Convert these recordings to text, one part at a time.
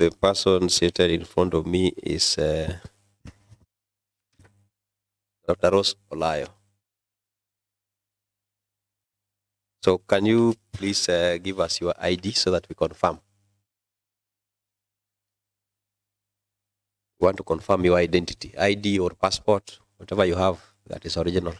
the person seated in front of me is Dr. Olayo. So can you please give us your ID so that we confirm? We want to confirm your identity, ID or passport, whatever you have that is original.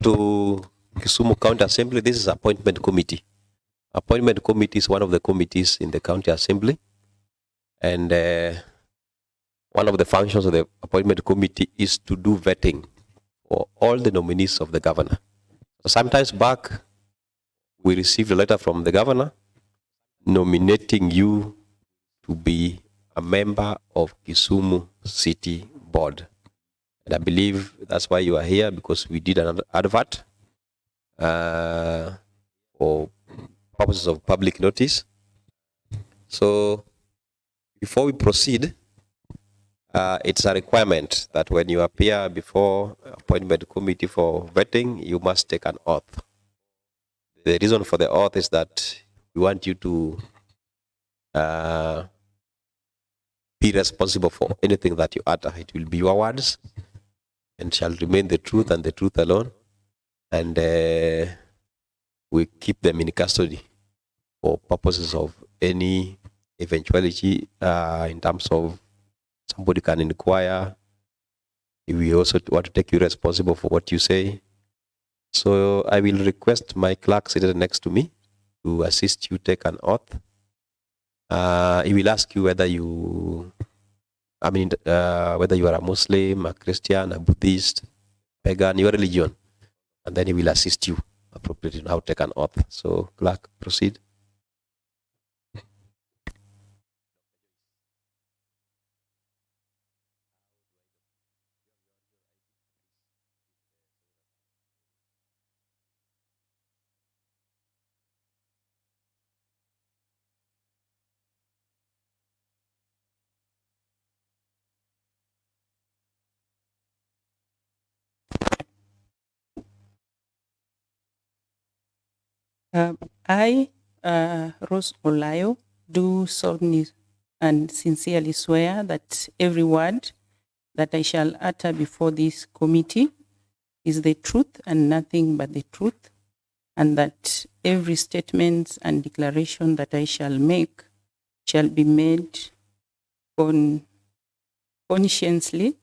To Kisumu County Assembly, this is appointment committee. Appointment committee is one of the committees in the county assembly, and one of the functions of the appointment committee is to do vetting for all the nominees of the governor. So sometimes back, we received a letter from the governor nominating you to be a member of Kisumu City Board. And I believe that's why you are here, because we did an advert for purposes of public notice. So before we proceed, it's a requirement that when you appear before appointment committee for vetting, you must take an oath. The reason for the oath is that we want you to be responsible for anything that you utter. It will be your words and shall remain the truth and the truth alone. And we keep them in custody for purposes of any eventuality in terms of somebody can inquire. We also want to take you responsible for what you say. So I will request my clerk seated next to me to assist you take an oath. He will ask you whether you, whether you are a Muslim, a Christian, a Buddhist, pagan, your religion, and then he will assist you appropriately on how to take an oath. So clerk, proceed. I, Rose Olayo, do solemnly and sincerely swear that every word that I shall utter before this committee is the truth and nothing but the truth, and that every statement and declaration that I shall make shall be made conscientiously,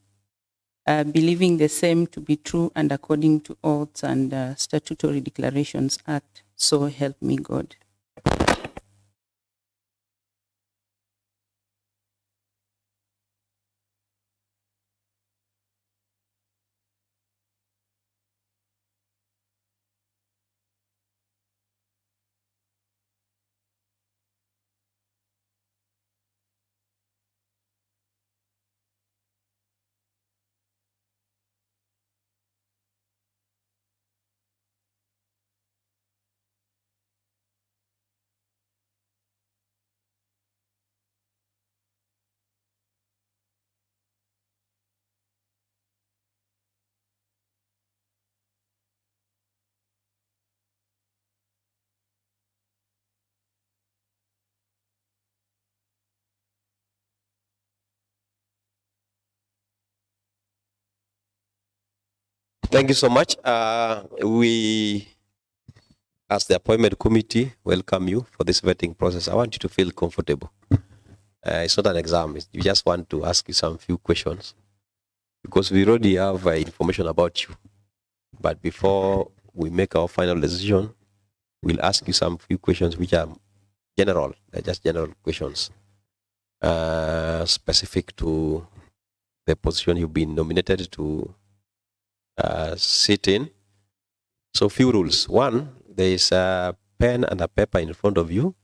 believing the same to be true and according to oaths and statutory declarations act. So help me God. Thank you so much. We, as the appointment committee, welcome you for this vetting process. I want you to feel comfortable. It's not an exam. We just want to ask you some few questions because we already have information about you. But before we make our final decision, we'll ask you some few questions which are general, just general questions, specific to the position you've been nominated to sit in. So few rules. One, there is a pen and a paper in front of you.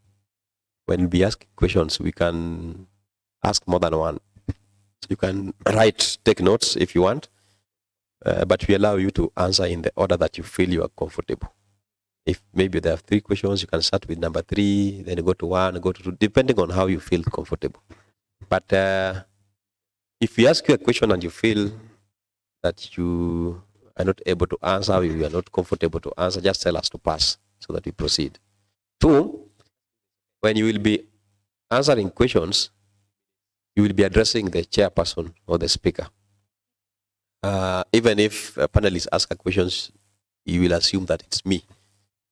When we ask questions, we can ask more than one. So you can take notes if you want, but we allow you to answer in the order that you feel you are comfortable. If maybe there are 3 questions, you can start with number 3, then go to 1, go to 2, depending on how you feel comfortable. But if we ask you a question and you feel that you are not able to answer, you are not comfortable to answer, just tell us to pass so that we proceed. 2, when you will be answering questions, you will be addressing the chairperson or the speaker. Even if panelists ask questions, you will assume that it's me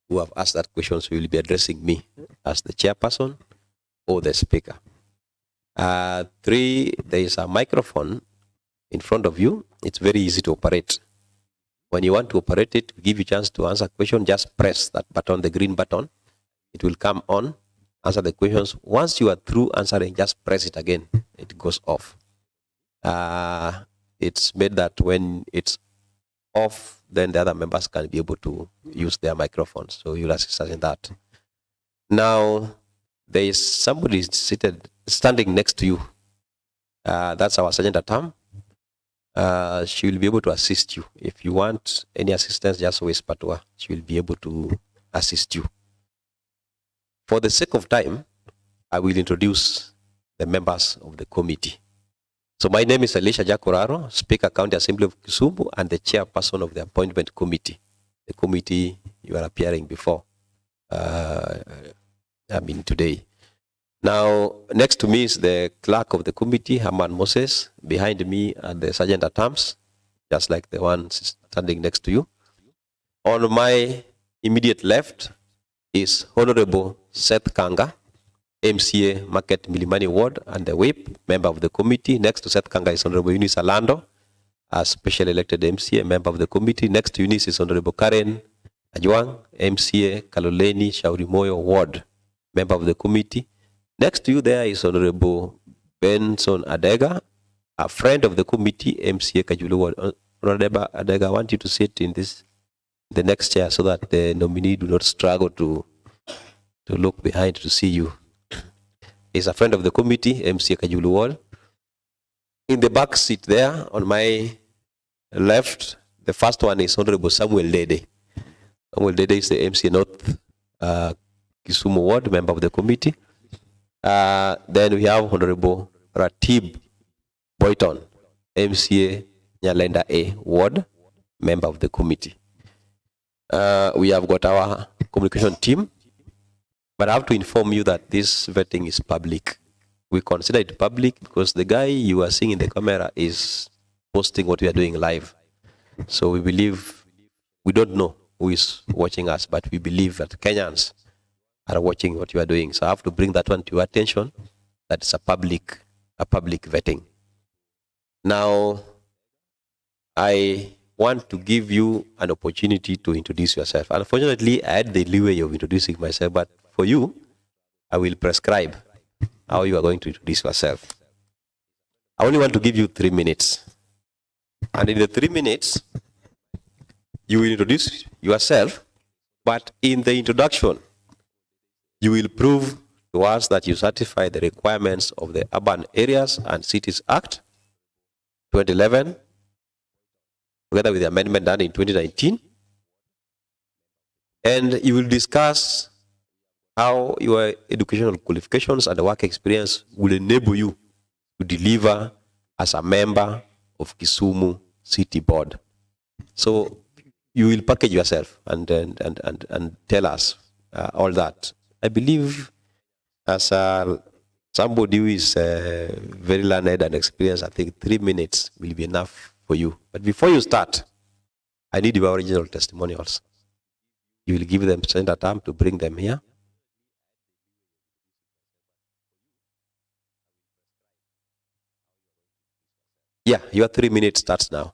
who have asked that question, so you will be addressing me as the chairperson or the speaker. 3, there is a microphone in front of you. It's very easy to operate. When you want to operate it, give you a chance to answer a question, just press that button, the green button. It will come on, answer the questions. Once you are through answering, just press it again. It goes off. It's made that when it's off, then the other members can be able to use their microphones. So you'll assist us in that. Now, there is somebody standing next to you. That's our sergeant at arm. She will be able to assist you. If you want any assistance, just whisper to her. She will be able to assist you. For the sake of time, I will introduce the members of the committee. So my name is Elisha Jakoraro, Speaker, County Assembly of Kisumu, and the chairperson of the appointment committee, the committee you are appearing before, today. Now, next to me is the clerk of the committee, Herman Moses. Behind me are the sergeant at arms, just like the one standing next to you. On my immediate left is Honorable Seth Kanga, MCA Market Milimani Ward and the whip, member of the committee. Next to Seth Kanga is Honorable Eunice Alando, a special elected MCA, member of the committee. Next to Eunice is Honorable Karen Ajwang, MCA Kaloleni Shaurimoyo Ward, member of the committee. Next to you there is Honorable Benson Adega, a friend of the committee, MCA Kajulu Ward. Honorable Adega, I want you to sit in the next chair so that the nominee do not struggle to look behind to see you. He's a friend of the committee, MCA Kajulu Ward. In the back seat there, on my left, the first one is Honorable Samuel Dede. Samuel Dede is the MCA North Kisumu Ward, member of the committee. Then we have Honorable Ratib Boyton, MCA Nyalenda A Ward, member of the committee. We have got our communication team, but I have to inform you that this vetting is public. We consider it public because the guy you are seeing in the camera is posting what we are doing live. So we don't know who is watching us, but we believe that Kenyans are watching what you are doing. So I have to bring that one to your attention. That's a public vetting. Now, I want to give you an opportunity to introduce yourself. Unfortunately, I had the leeway of introducing myself, but for you, I will prescribe how you are going to introduce yourself. I only want to give you 3 minutes. And in the 3 minutes, you will introduce yourself, but in the introduction, you will prove to us that you satisfy the requirements of the Urban Areas and Cities Act 2011, together with the amendment done in 2019. And you will discuss how your educational qualifications and work experience will enable you to deliver as a member of Kisumu City Board. So you will package yourself and tell us all that. I believe as somebody who is very learned and experienced, I think 3 minutes will be enough for you. But before you start, I need your original testimonials. You will give them center time to bring them here. Yeah, your 3 minutes starts now.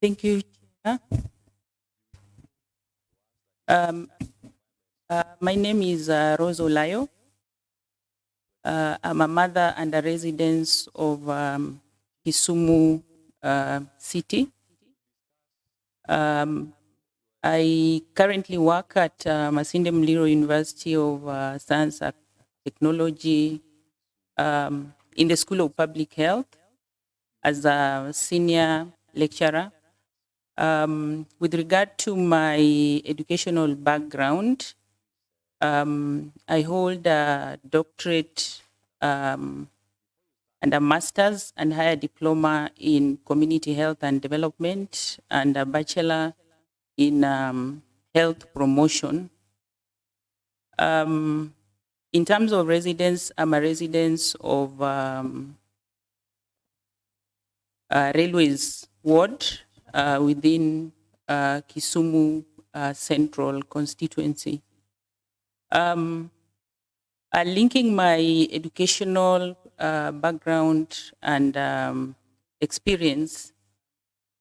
Thank you, Chair. My name is Rose Olayo. I'm a mother and a resident of Kisumu city. I currently work at Masinde Muliro University of Science and Technology in the School of Public Health as a senior lecturer. With regard to my educational background, I hold a doctorate and a master's and higher diploma in community health and development and a bachelor in health promotion. In terms of residence, I'm a resident of Railways Ward within Kisumu Central constituency. Linking my educational background and experience,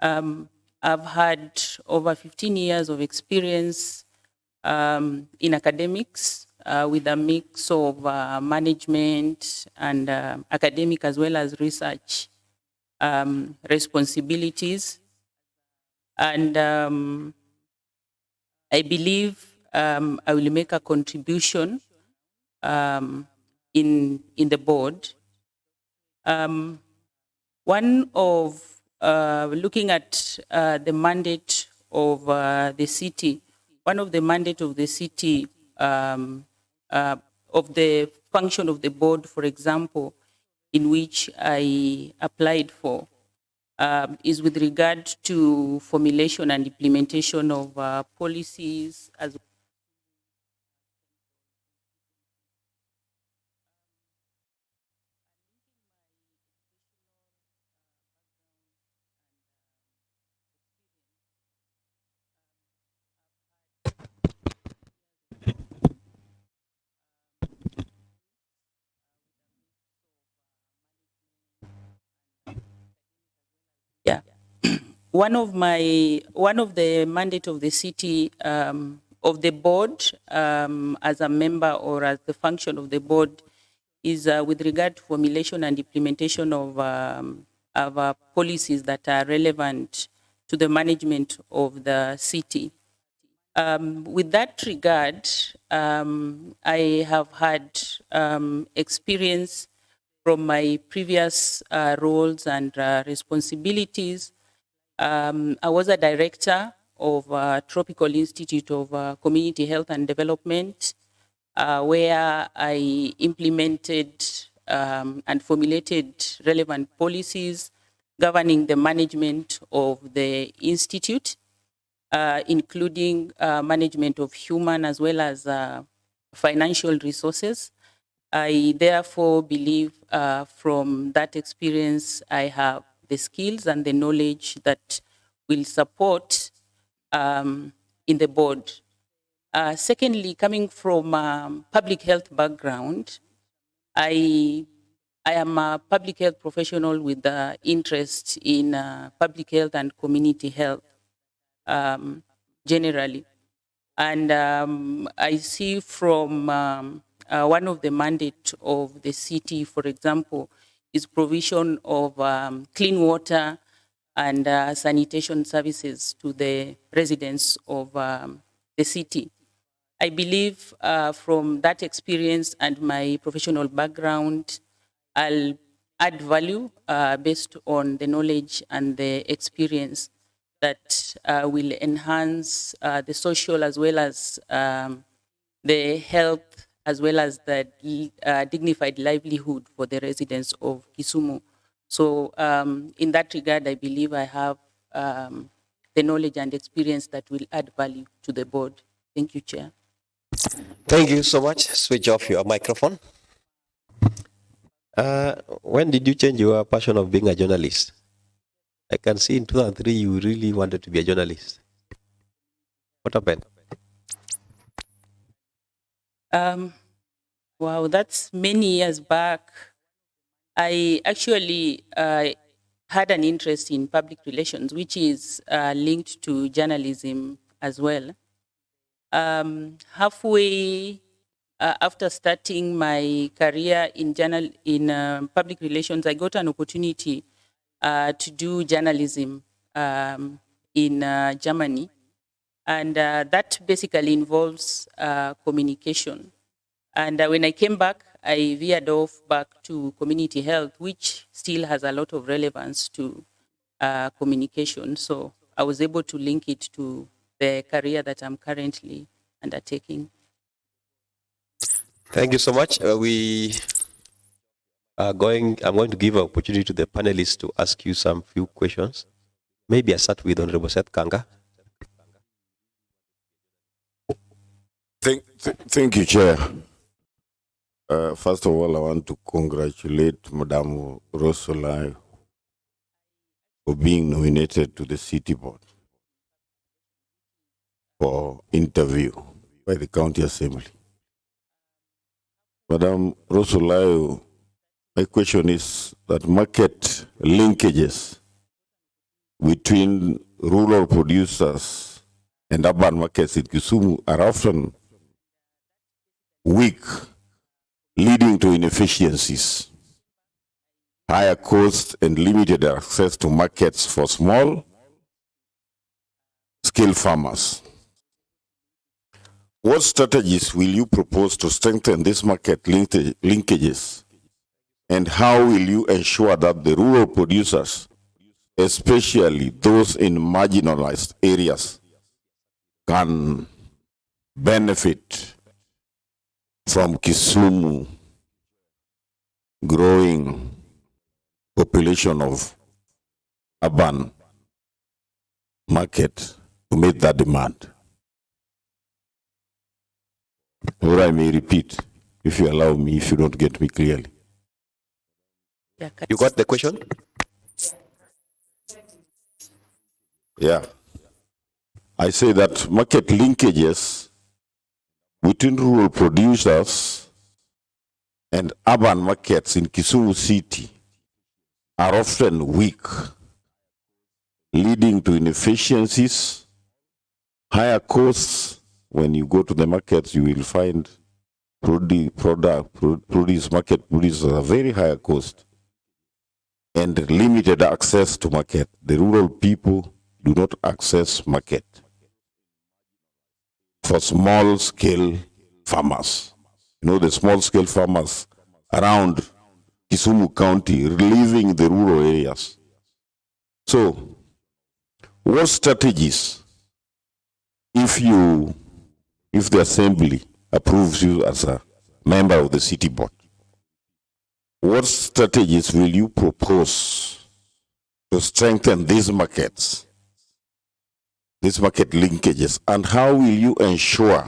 I've had over 15 years of experience in academics with a mix of management and academic as well as research responsibilities. And I believe I will make a contribution in the board. One of looking at the mandate of the city, one of the mandate of the city of the function of the board, for example, in which I applied for, is with regard to formulation and implementation of policies as yeah. One of the mandate of the city of the board as a member or as the function of the board is with regard to formulation and implementation of policies that are relevant to the management of the city. With that regard, I have had experience from my previous roles and responsibilities. I was a director of Tropical Institute of Community Health and Development, where I implemented and formulated relevant policies governing the management of the institute, including management of human as well as financial resources. I therefore believe from that experience, I have the skills and the knowledge that will support in the board. Secondly, coming from public health background, I am a public health professional with interest in public health and community health generally. And I see from one of the mandate of the city, for example, is provision of clean water and sanitation services to the residents of the city. I believe from that experience and my professional background, I'll add value based on the knowledge and the experience that will enhance the social as well as the health as well as the dignified livelihood for the residents of Kisumu. So in that regard, I believe I have the knowledge and experience that will add value to the board. Thank you, Chair. Thank you so much. Switch off your microphone. When did you change your passion of being a journalist? I can see in 2003 you really wanted to be a journalist. What happened? Wow, that's many years back. I actually had an interest in public relations, which is linked to journalism as well. Halfway after starting my career in public relations, I got an opportunity to do journalism in Germany, and that basically involves communication. And when I came back, I veered off back to community health, which still has a lot of relevance to communication. So I was able to link it to the career that I'm currently undertaking. Thank you so much. I'm going to give an opportunity to the panelists to ask you some few questions. Maybe I start with Honorable Seth Kanga. Thank you, Chair. First of all, I want to congratulate Madame Rose Olayo for being nominated to the City Board for interview by the County Assembly. Madame Rose Olayo, my question is that market linkages between rural producers and urban markets in Kisumu are often weak, leading to inefficiencies, higher costs, and limited access to markets for small-scale farmers. What strategies will you propose to strengthen these market linkages, and how will you ensure that the rural producers, especially those in marginalized areas, can benefit from Kisumu growing population of urban market to meet that demand? Or I may repeat, if you allow me, if you don't get me clearly. You got the question? Yeah. I say that market linkages between rural producers and urban markets in Kisumu City are often weak, leading to inefficiencies, higher costs. When you go to the markets, you will find produce market produce at a very higher cost and limited access to market. The rural people do not access market for small-scale farmers. You know, the small-scale farmers around Kisumu County living in the rural areas. So, what strategies, if the Assembly approves you as a member of the City Board, what strategies will you propose to strengthen these markets, these market linkages, and how will you ensure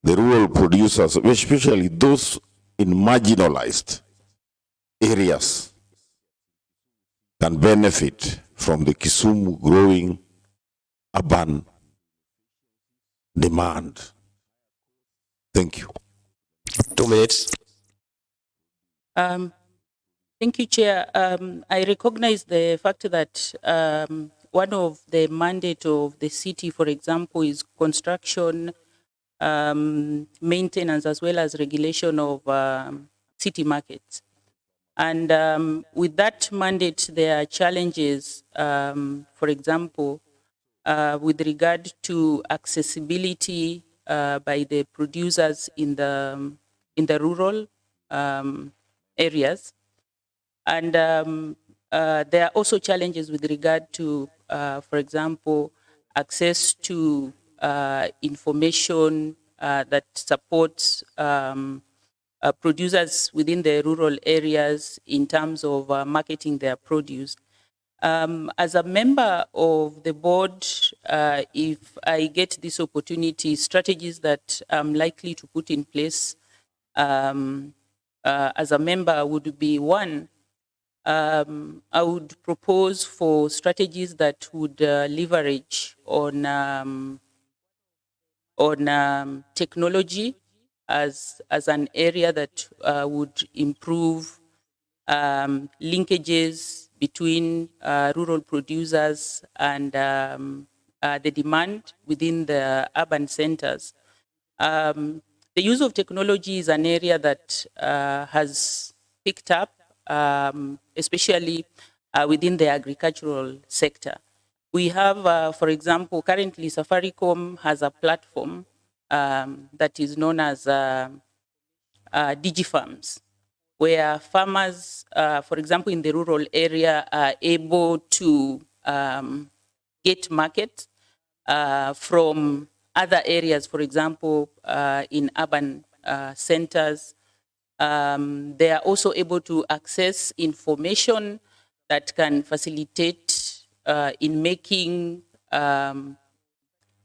the rural producers, especially those in marginalized areas, can benefit from the Kisumu growing urban demand? Thank you. 2 minutes. Thank you, Chair. I recognize the fact that one of the mandate of the city, for example, is construction, maintenance, as well as regulation of city markets. And with that mandate, there are challenges, for example, with regard to accessibility by the producers in the rural areas. And there are also challenges with regard to, for example, access to information that supports producers within the rural areas in terms of marketing their produce. As a member of the board, if I get this opportunity, strategies that I'm likely to put in place as a member would be, one, I would propose for strategies that would leverage on technology as an area that would improve linkages between rural producers and the demand within the urban centers. The use of technology is an area that has picked up, especially within the agricultural sector. We have, for example, currently Safaricom has a platform that is known as DigiFarms, where farmers, for example, in the rural area, are able to get markets from other areas, for example, in urban centers. They are also able to access information that can facilitate in making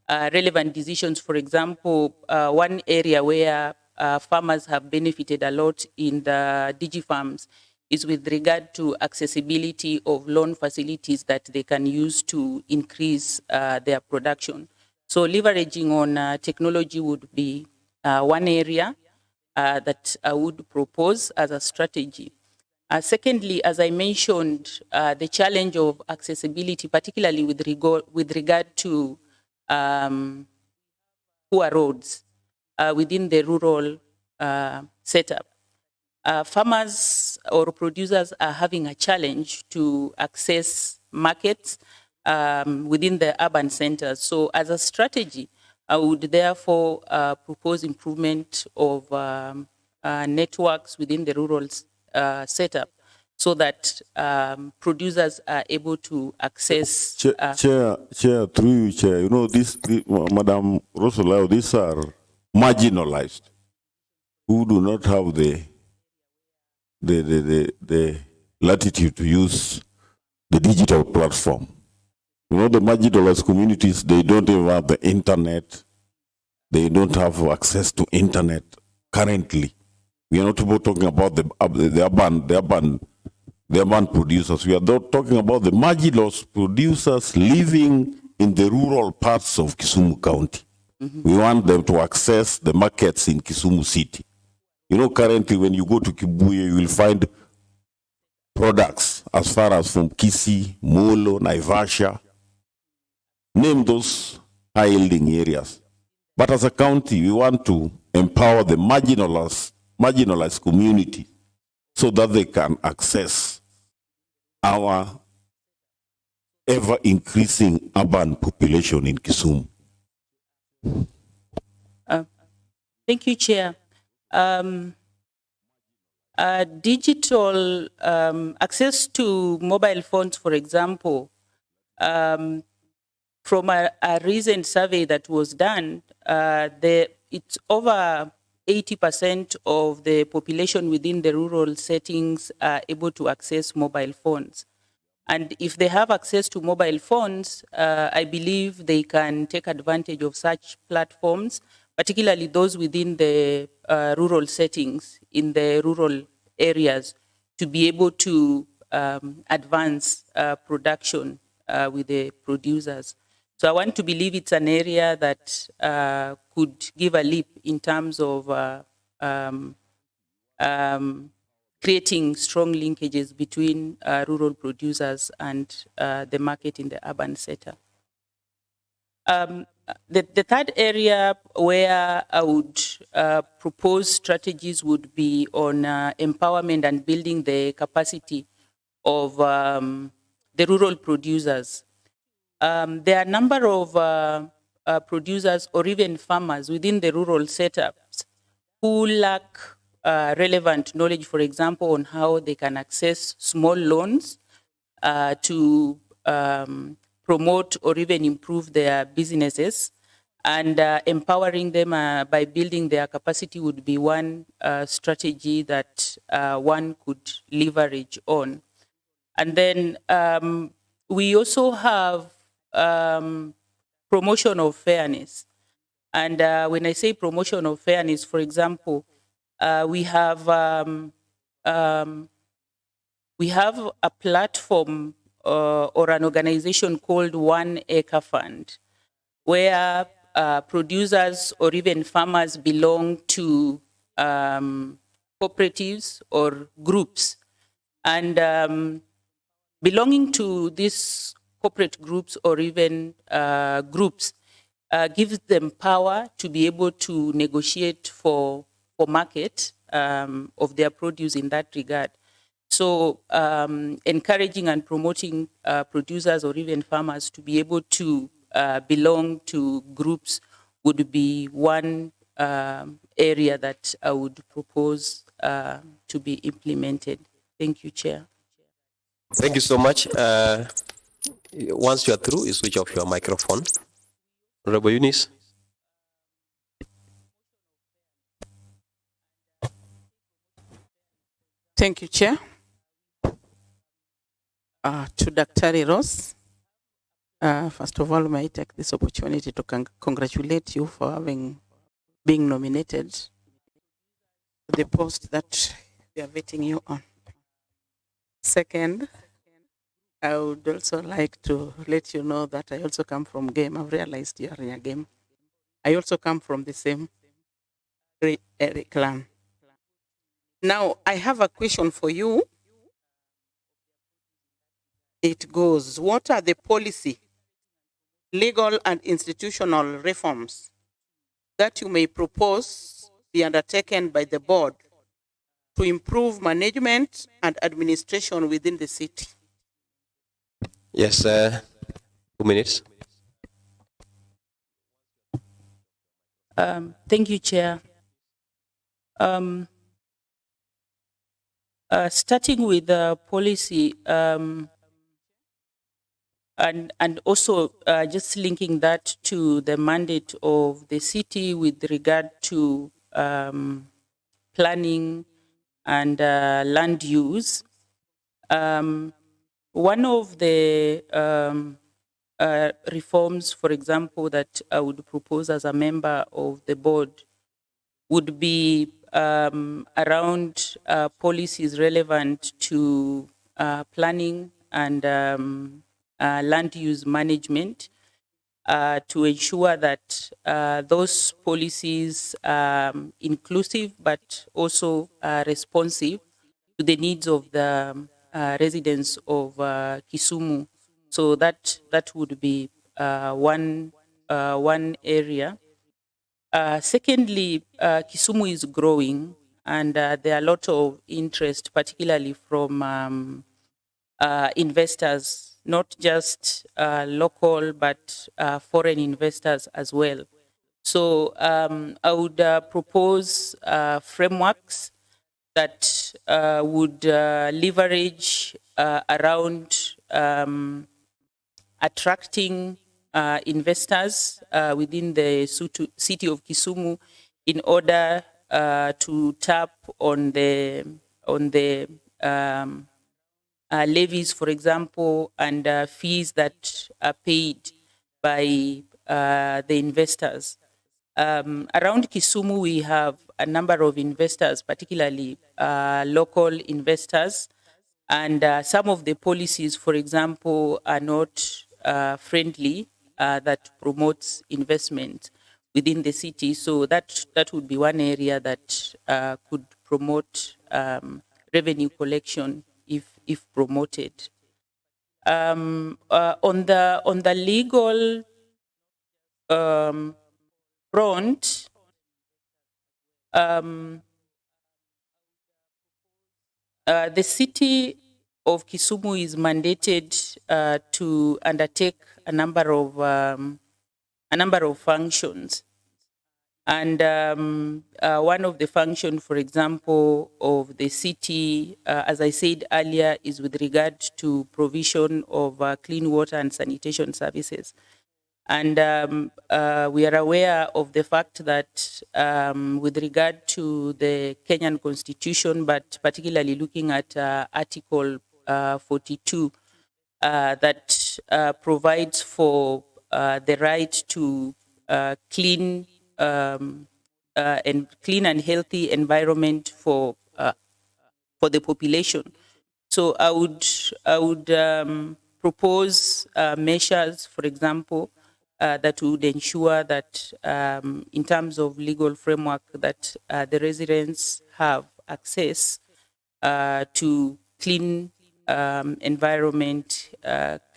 relevant decisions. For example, one area where farmers have benefited a lot in the DigiFarms is with regard to accessibility of loan facilities that they can use to increase their production. So leveraging on technology would be one area that I would propose as a strategy. Secondly, as I mentioned, the challenge of accessibility, particularly with regard to poor roads within the rural setup. Farmers or producers are having a challenge to access markets within the urban centers. So as a strategy, I would therefore propose improvement of networks within the rural setup so that producers are able to access. Chair, through you, Chair, you know, Madam Rosolao, these are marginalized who do not have the latitude to use the digital platform. You know, the marginalized communities, they don't even have the internet. They don't have access to internet currently. We are not talking about the urban producers. We are not talking about the marginalized producers living in the rural parts of Kisumu County. We want them to access the markets in Kisumu City. You know, currently when you go to Kibuye, you will find products as far as from Kisii, Molo, Naivasha. Name those high-yielding areas. But as a county, we want to empower the marginalized community so that they can access our ever-increasing urban population in Kisumu. Thank you, Chair. Digital access to mobile phones, for example, from a recent survey that was done, it's over 80% of the population within the rural settings are able to access mobile phones. And if they have access to mobile phones, I believe they can take advantage of such platforms, particularly those within the rural settings, in the rural areas, to be able to advance production with the producers. So I want to believe it's an area that could give a leap in terms of creating strong linkages between rural producers and the market in the urban sector. The third area where I would propose strategies would be on empowerment and building the capacity of the rural producers. There are a number of producers or even farmers within the rural setups who lack relevant knowledge, for example, on how they can access small loans to promote or even improve their businesses. And empowering them by building their capacity would be one strategy that one could leverage on. And then we also have promotion of fairness. And when I say promotion of fairness, for example, we have a platform or an organization called 1 Acre Fund, where producers or even farmers belong to cooperatives or groups. And belonging to this corporate groups or even groups, gives them power to be able to negotiate for market of their produce in that regard. So encouraging and promoting producers or even farmers to be able to belong to groups would be one area that I would propose to be implemented. Thank you, Chair. Thank you so much. Once you are through, you switch off your microphone. Honorable Eunice. Thank you, Chair. To Dr. Ross, first of all, may I take this opportunity to congratulate you for being nominated to the post that we are vetting you on. Second, I would also like to let you know that I also come from game. I've realized you are in a game. I also come from the same clan. Now, I have a question for you. It goes, what are the policy, legal and institutional reforms that you may propose be undertaken by the board to improve management and administration within the city? Yes, 2 minutes. Thank you, Chair. Starting with the policy, and also just linking that to the mandate of the city with regard to planning and land use. One of the reforms, for example, that I would propose as a member of the board would be around policies relevant to planning and land use management to ensure that those policies are inclusive but also responsive to the needs of the residents of Kisumu. So that would be one area. Secondly, Kisumu is growing, and there are a lot of interest, particularly from investors, not just local but foreign investors as well. So I would propose frameworks that would leverage around attracting investors within the city of Kisumu in order to tap on the levies, for example, and fees that are paid by the investors. Around Kisumu, we have a number of investors, particularly local investors, and some of the policies, for example, are not friendly that promotes investment within the city. So that would be one area that could promote revenue collection if promoted. On the legal front, the city of Kisumu is mandated to undertake a number of functions. And one of the functions, for example, of the city, as I said earlier, is with regard to provision of clean water and sanitation services. And we are aware of the fact that with regard to the Kenyan Constitution, but particularly looking at Article 42, that provides for the right to clean and healthy environment for the population. So I would propose measures, for example, that would ensure that in terms of legal framework that the residents have access to clean environment,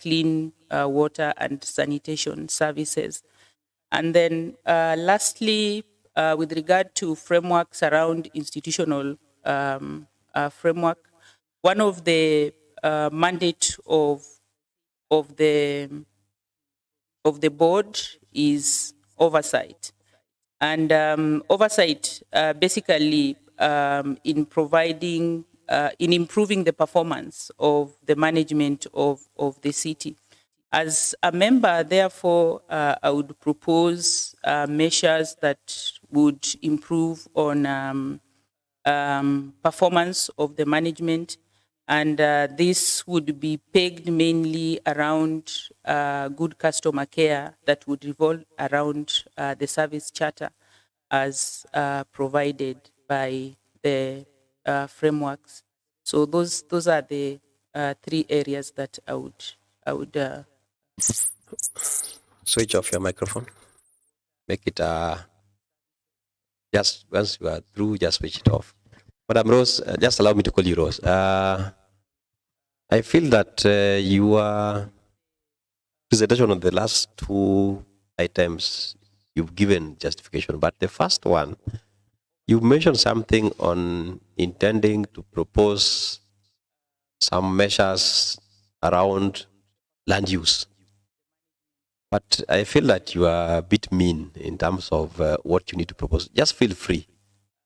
clean water and sanitation services. And then lastly, with regard to frameworks around institutional framework, one of the mandate of the board is oversight. And oversight basically in providing, in improving the performance of the management of the city. As a member, therefore, I would propose measures that would improve on performance of the management. And this would be pegged mainly around good customer care that would revolve around the service charter as provided by the frameworks. So those are the three areas that I would. Switch off your microphone. Make it just once you are through, just switch it off. Madam Rose, just allow me to call you Rose. I feel that your presentation on the last two items, you've given justification, but the first one, you mentioned something on intending to propose some measures around land use. But I feel that you are a bit mean in terms of what you need to propose. Just feel free.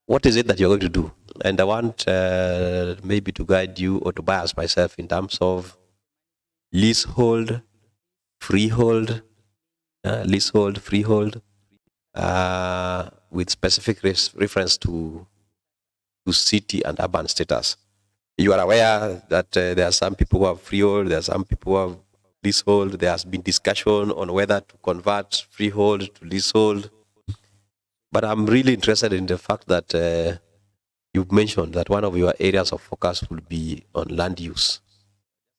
What is it that you're going to do? And I want maybe to guide you or to bias myself in terms of leasehold, freehold, leasehold, freehold, with specific reference to city and urban status. You are aware that there are some people who have freehold, there are some people who have leasehold. There has been discussion on whether to convert freehold to leasehold. But I'm really interested in the fact that you've mentioned that one of your areas of focus will be on land use.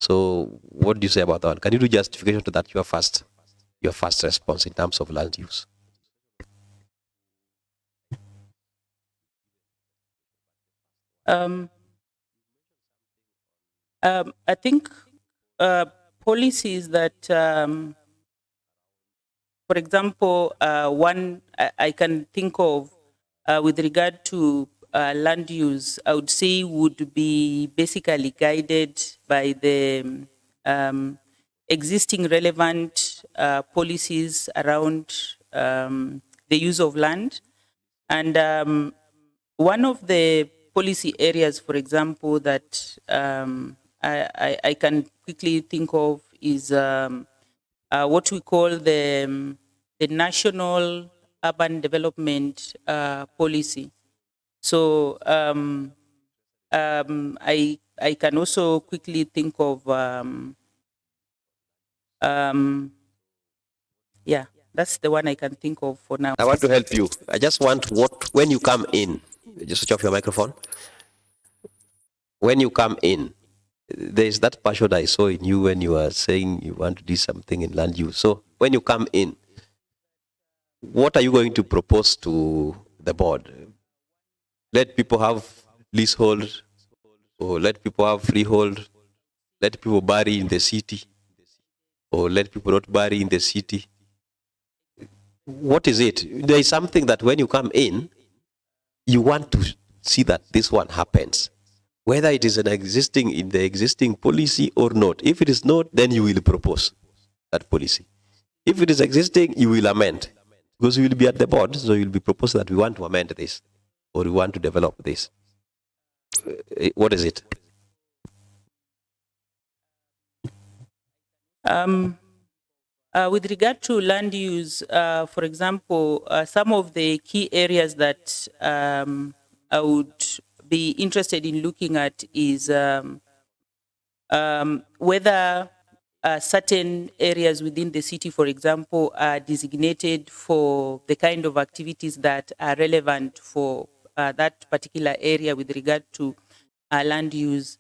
So what do you say about that? Can you do justification to that, your first response in terms of land use? I think policies that, for example, one I can think of with regard to land use, I would say would be basically guided by the existing relevant policies around the use of land. And one of the policy areas, for example, that I can quickly think of is what we call the National Urban Development Policy. So I can also quickly think of yeah, that's the one I can think of for now. I want to help you. I just want when you come in, just switch off your microphone. When you come in, there is that passion I saw in you when you were saying you want to do something in land use. So when you come in, what are you going to propose to the board? Let people have leasehold, or let people have freehold, let people bury in the city, or let people not bury in the city. What is it? There is something that when you come in, you want to see that this one happens, whether it is in the existing policy or not. If it is not, then you will propose that policy. If it is existing, you will amend, because you will be at the board, so you will be proposing that we want to amend this, or we want to develop this. What is it? With regard to land use, for example, some of the key areas that I would be interested in looking at is whether certain areas within the city, for example, are designated for the kind of activities that are relevant for that particular area with regard to land use.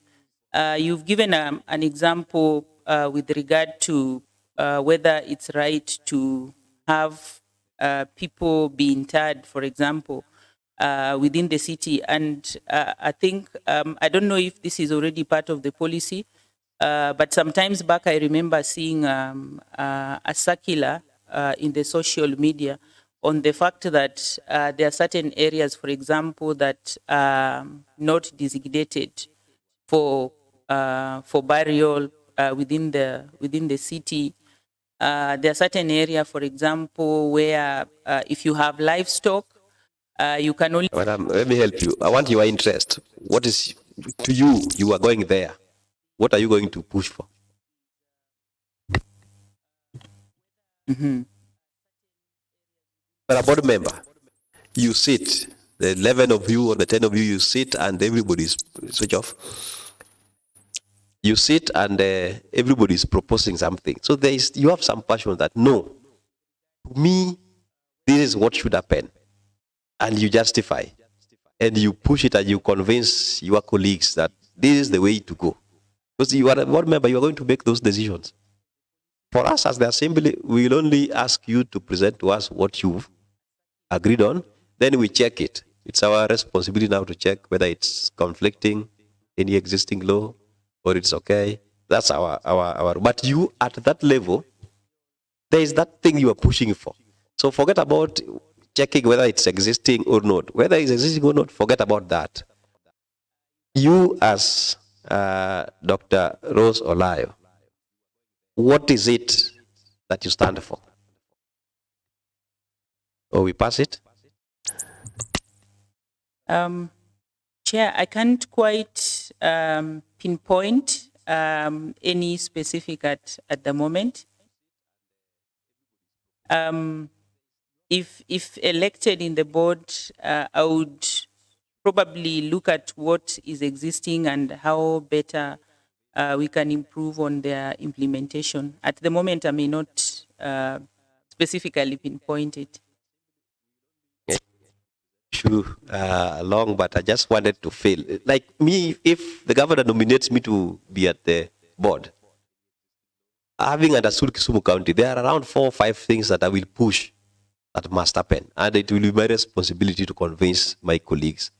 You've given an example with regard to whether it's right to have people be interred, for example, within the city. And I think, I don't know if this is already part of the policy, But sometimes back, I remember seeing a circular in the social media on the fact that there are certain areas, for example, that are not designated for burial within the city. There are certain area, for example, where if you have livestock, you can only. Madam, let me help you. I want your interest. What is, to you, you are going there. What are you going to push for? But a board member, you sit, the 11 of you or the 10 of you, you sit and everybody's switch off. You sit and everybody's proposing something. So you have some passion that, no, me, this is what should happen. And you justify. And you push it and you convince your colleagues that this is the way to go. Because you are a board member, you are going to make those decisions. For us as the assembly, we will only ask you to present to us what you've agreed on. Then we check it. It's our responsibility now to check whether it's conflicting any existing law or it's okay. That's our. But you at that level, there is that thing you are pushing for. So forget about checking whether it's existing or not. Whether it's existing or not, forget about that. You as Dr. Rose Olayo, what is it that you stand for? Or we pass it? Chair, I can't quite pinpoint any specific at the moment. If elected in the board, I would probably look at what is existing and how better we can improve on their implementation. At the moment, I may not specifically pinpoint it. Long, but I just wanted to feel like me, if the governor nominates me to be at the board, having understood Kisumu County, there are around 4 or 5 things that I will push that must happen. And it will be my responsibility to convince my colleagues.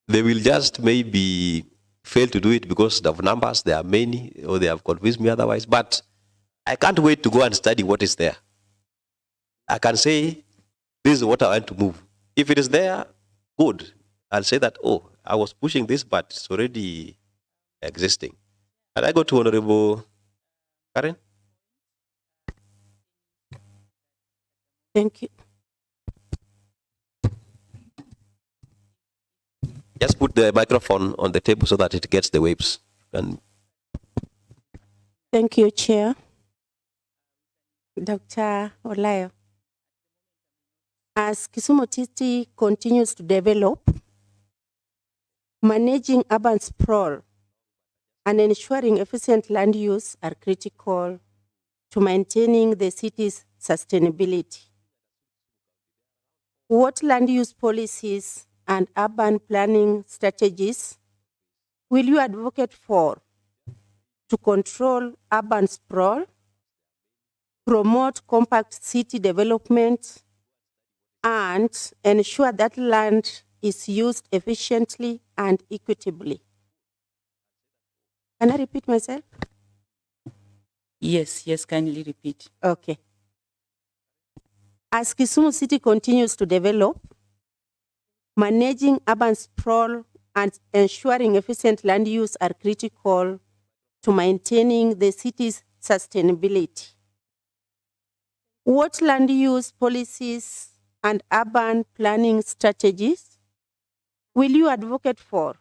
They will just maybe fail to do it because of numbers, there are many, or they have convinced me otherwise. But I can't wait to go and study what is there. I can say, this is what I want to move. If it is there, good. I'll say that, oh, I was pushing this, but it's already existing. And I go to Honorable Karen. Thank you. Just put the microphone on the table so that it gets the waves. And Thank you, Chair. Dr. Olayo. As Kisumu City continues to develop, managing urban sprawl and ensuring efficient land use are critical to maintaining the city's sustainability. What land use policies and urban planning strategies will you advocate for to control urban sprawl, promote compact city development, and ensure that land is used efficiently and equitably? Can I repeat myself? Yes, kindly repeat. Okay. As Kisumu City continues to develop, managing urban sprawl and ensuring efficient land use are critical to maintaining the city's sustainability. What land use policies and urban planning strategies will you advocate for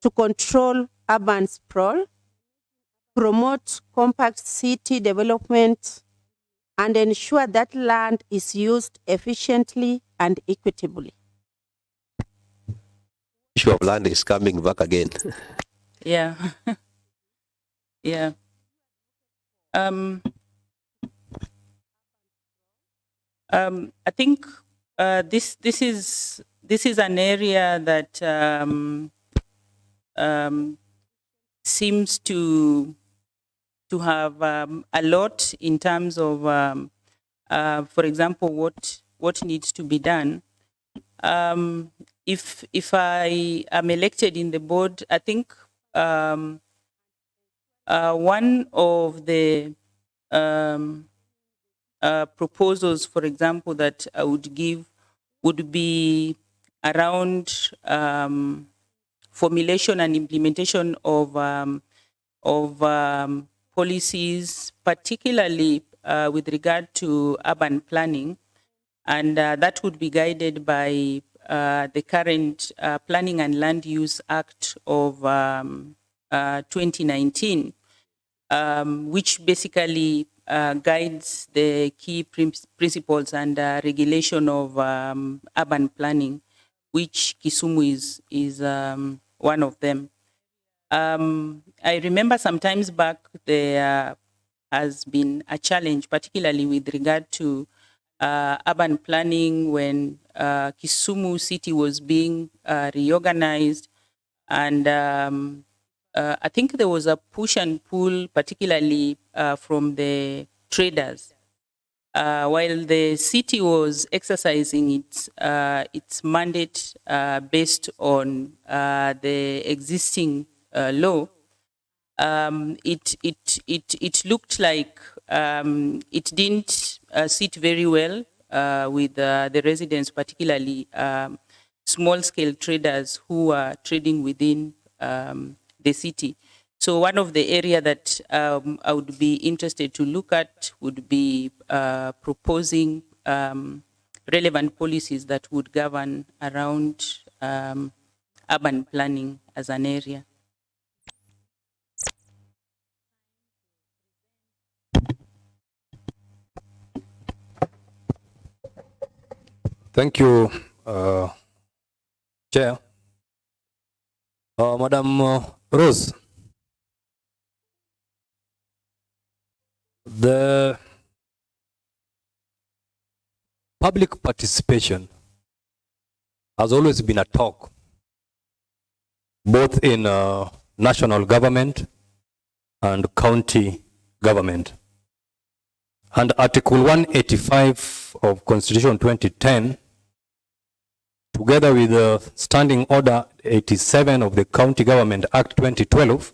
to control urban sprawl, promote compact city development, and ensure that land is used efficiently and equitably? issue of land is coming back again. Yeah. Yeah. I think this is an area that seems to have a lot in terms of, for example, what needs to be done. If I am elected in the board, I think one of the proposals, for example, that I would give would be around formulation and implementation of policies, particularly with regard to urban planning, and that would be guided by the current Planning and Land Use Act of 2019, which basically guides the key principles and regulation of urban planning, which Kisumu is one of them. I remember some times back there has been a challenge, particularly with regard to urban planning when Kisumu city was being reorganized, and I think there was a push and pull, particularly from the traders. While the city was exercising its mandate based on the existing law, it looked like it didn't sit very well with the residents, particularly small-scale traders who are trading within the city. So one of the area that I would be interested to look at would be proposing relevant policies that would govern around urban planning as an area. Thank you, Chair. Madam Rose, the public participation has always been a talk, both in national government and county government. And Article 185 of Constitution 2010, together with the Standing Order 87 of the County Government Act 2012,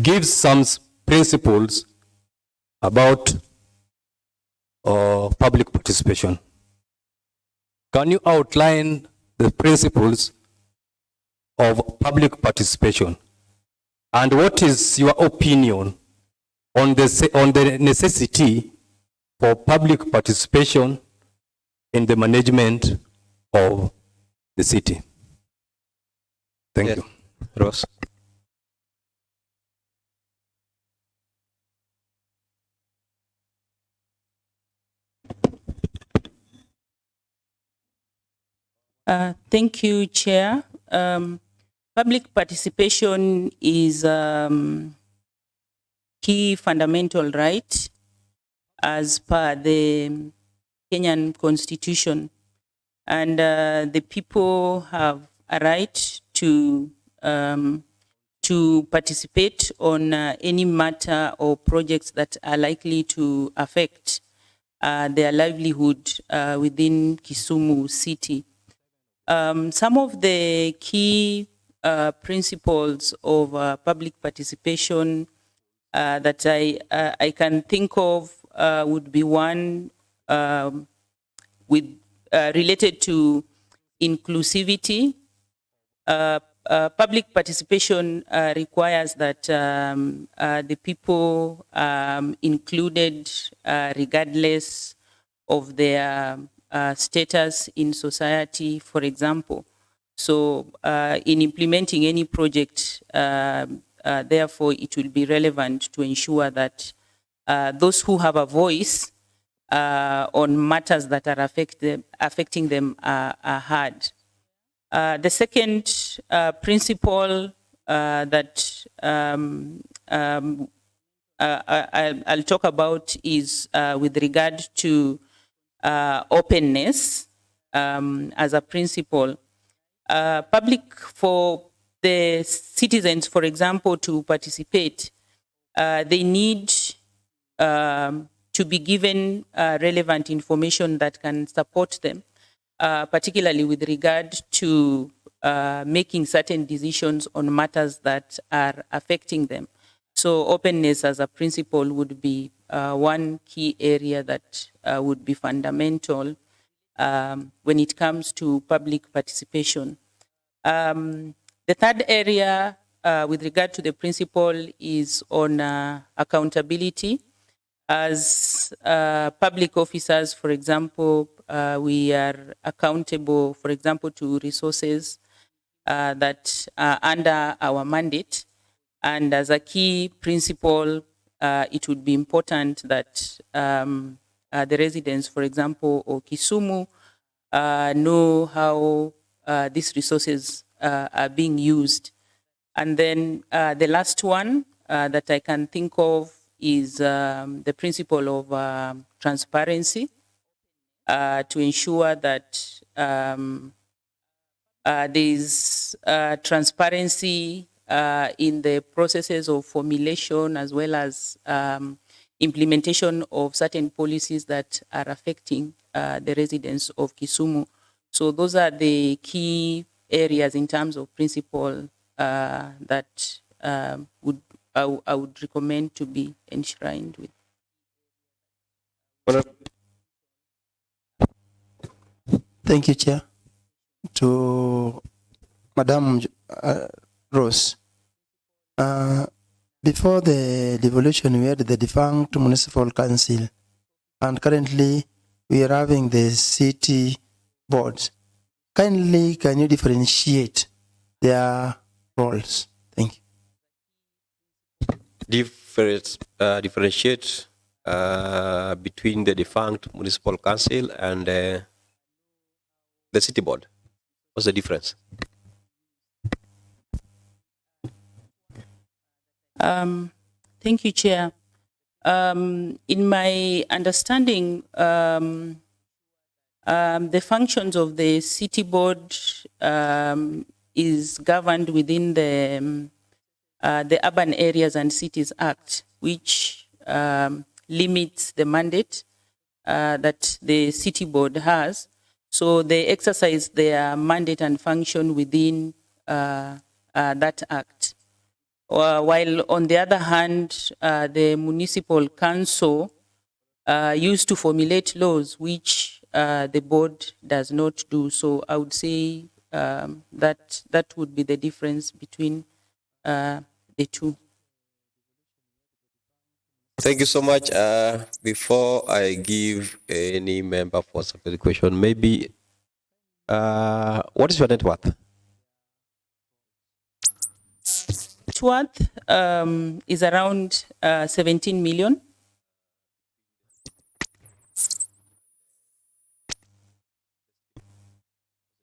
gives some principles about public participation. Can you outline the principles of public participation? And what is your opinion on the necessity for public participation in the management of the city? Thank you. Ross. Thank you, Chair. Public participation is key fundamental right as per the Kenyan Constitution, and the people have a right to participate on any matter or projects that are likely to affect their livelihood within Kisumu city. Some of the key principles of public participation that I can think of would be one with related to inclusivity. Public participation requires that the people included regardless of their status in society, for example. So in implementing any project, therefore, it will be relevant to ensure that those who have a voice on matters that are affecting them are heard. The second principle that I'll talk about is with regard to openness as a principle. Public, for the citizens, for example, to participate, they need to be given relevant information that can support them, particularly with regard to making certain decisions on matters that are affecting them. So openness as a principle would be one key area that would be fundamental when it comes to public participation. The third area with regard to the principle is on accountability. As public officers, for example, we are accountable, for example, to resources that are under our mandate. And as a key principle, it would be important that the residents, for example, of Kisumu, know how these resources are being used. And then the last one that I can think of is the principle of transparency to ensure that there is transparency in the processes of formulation as well as implementation of certain policies that are affecting the residents of Kisumu. So those are the key areas in terms of principle that I would recommend to be enshrined with. Thank you, Chair. To Madam Rose. Before the devolution, we had the defunct municipal council, and currently we are having the city boards. Kindly, can you differentiate their roles? Thank you. Differentiate between the defunct municipal council and the city board. What's the difference? Thank you, Chair. In my understanding, the functions of the city board is governed within the Urban Areas and Cities Act, which limits the mandate that the city board has. So they exercise their mandate and function within that act. While on the other hand, the municipal council used to formulate laws, which the board does not do. So I would say that would be the difference between the two. Thank you so much. Before I give any member for the question, maybe what is your net worth? Net worth is around 17 million.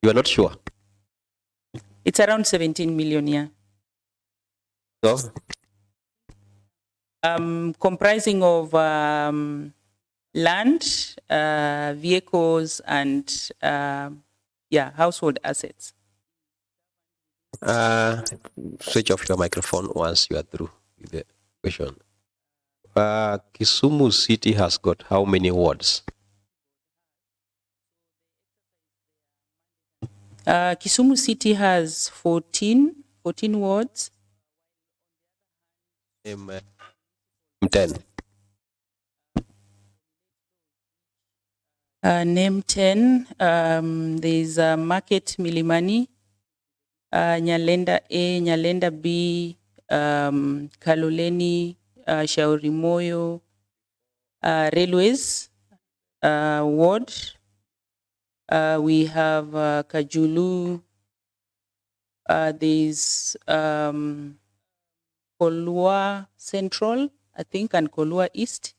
You are not sure? It's around 17 million, yeah. No? Comprising of land, vehicles, and household assets. Switch off your microphone once you are through with the question. Kisumu City has got how many wards? Kisumu City has 14 wards. 10. Name 10. There's Market Milimani, Nyalenda A, Nyalenda B, Kaloleni, Shauri Moyo, Railways Ward. We have Kajulu. There's Kolua Central, I think, and Kolua East.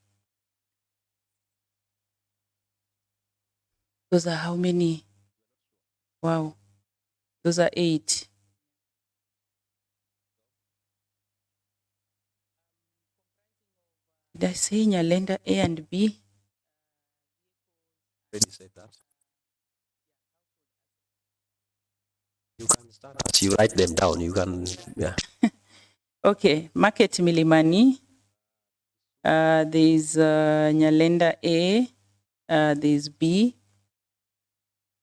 Those are how many? Wow. Those are 8. Did I say Nyalenda A and B? Already said that. You can start as you write them down. You can, yeah. Okay, Market Milimani. There's Nyalenda A. There's B.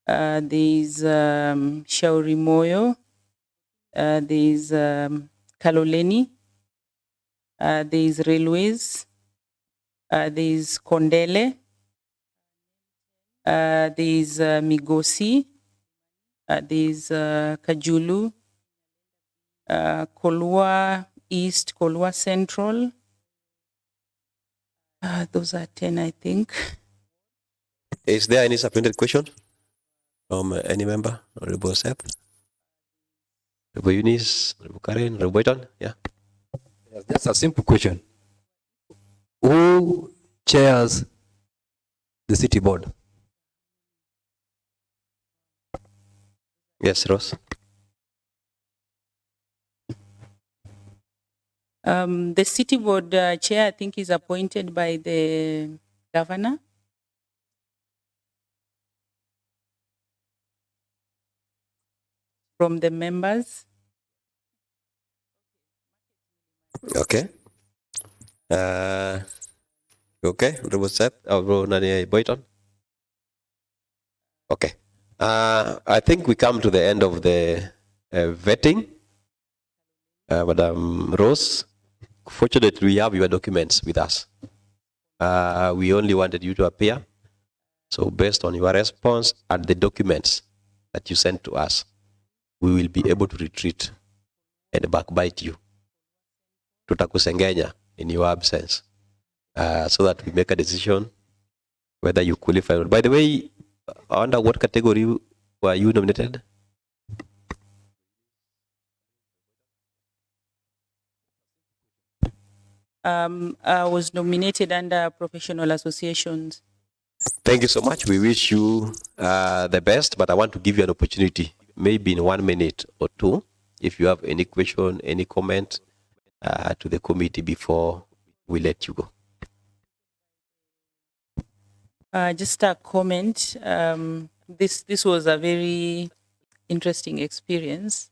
There's Shauri Moyo. There's Kaloleni. There's Railways. There's Kondele. There's Migosi. There's Kajulu. Kolua East, Kolua Central. Those are 10, I think. Is there any supplementary question from any member? Honorable Seth? Honorable Eunice? Honorable Karen? Honorable Boyton? Yeah. Just a simple question. Who chairs the city board? Yes, Rose. The city board chair, I think, is appointed by the governor. From the members. Okay. Okay, Honorable Seth. Honorable Nani Boyton? Okay. I think we come to the end of the vetting. Madam Rose, fortunately, we have your documents with us. We only wanted you to appear. So based on your response and the documents that you sent to us, we will be able to retreat and backbite you. Tutakusengenya in your absence. So that we make a decision whether you qualify. By the way, under what category were you nominated? I was nominated under professional associations. Thank you so much. We wish you the best, but I want to give you an opportunity, maybe in 1 minute or two, if you have any question, any comment to the committee before we let you go. Just a comment. This was a very interesting experience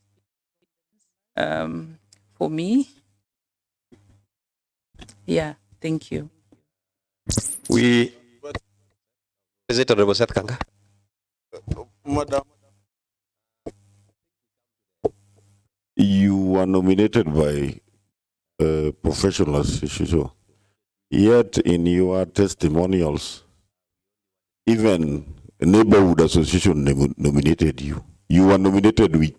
for me. Yeah, thank you. Is it Honorable Seth Kanga? Madam, you were nominated by a professional association, yet in your testimonials, even a neighborhood association nominated you. You were nominated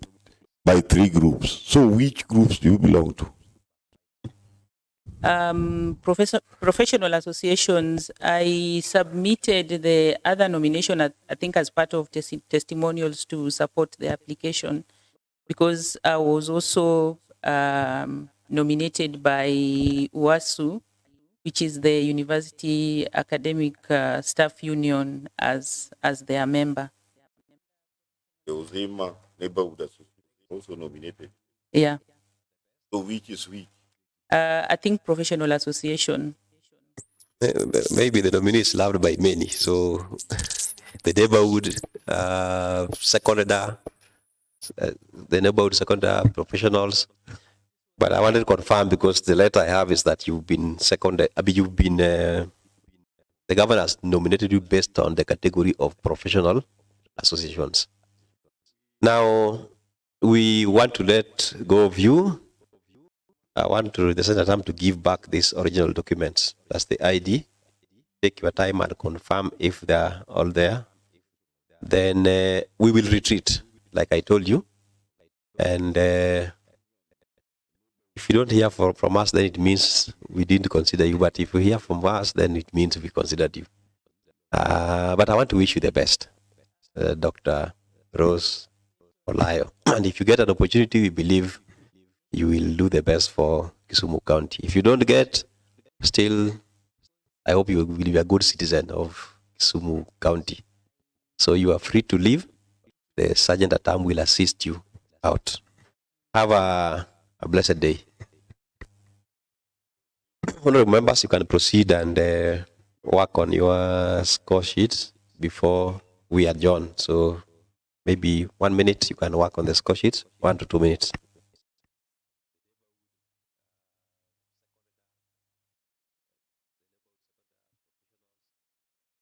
by 3 groups. So which groups do you belong to? Professional associations, I submitted the other nomination, I think, as part of testimonials to support the application, because I was also nominated by UASU, which is the University Academic Staff Union, as their member. The Ozema neighborhood association also nominated. Yeah. So which is which? I think professional association. Maybe the nominee is loved by many. So the neighborhood secondary, the neighborhood secondary professionals. But I wanted to confirm, because the letter I have is that you've been secondary. I mean, you've been the governor has nominated you based on the category of professional associations. Now we want to let go of you. I want to the Senate time to give back these original documents. That's the ID. Take your time and confirm if they're all there. Then we will retreat, like I told you. And if you don't hear from us, then it means we didn't consider you. But if you hear from us, then it means we considered you. But I want to wish you the best, Dr. Rose Olayo. And if you get an opportunity, we believe you will do the best for Kisumu County. If you don't get, still, I hope you will be a good citizen of Kisumu County. So you are free to leave. The sergeant at arm will assist you out. Have a blessed day. Honorable members, you can proceed and work on your score sheets before we adjourn. So maybe 1 minute, you can work on the score sheets, 1 to 2 minutes.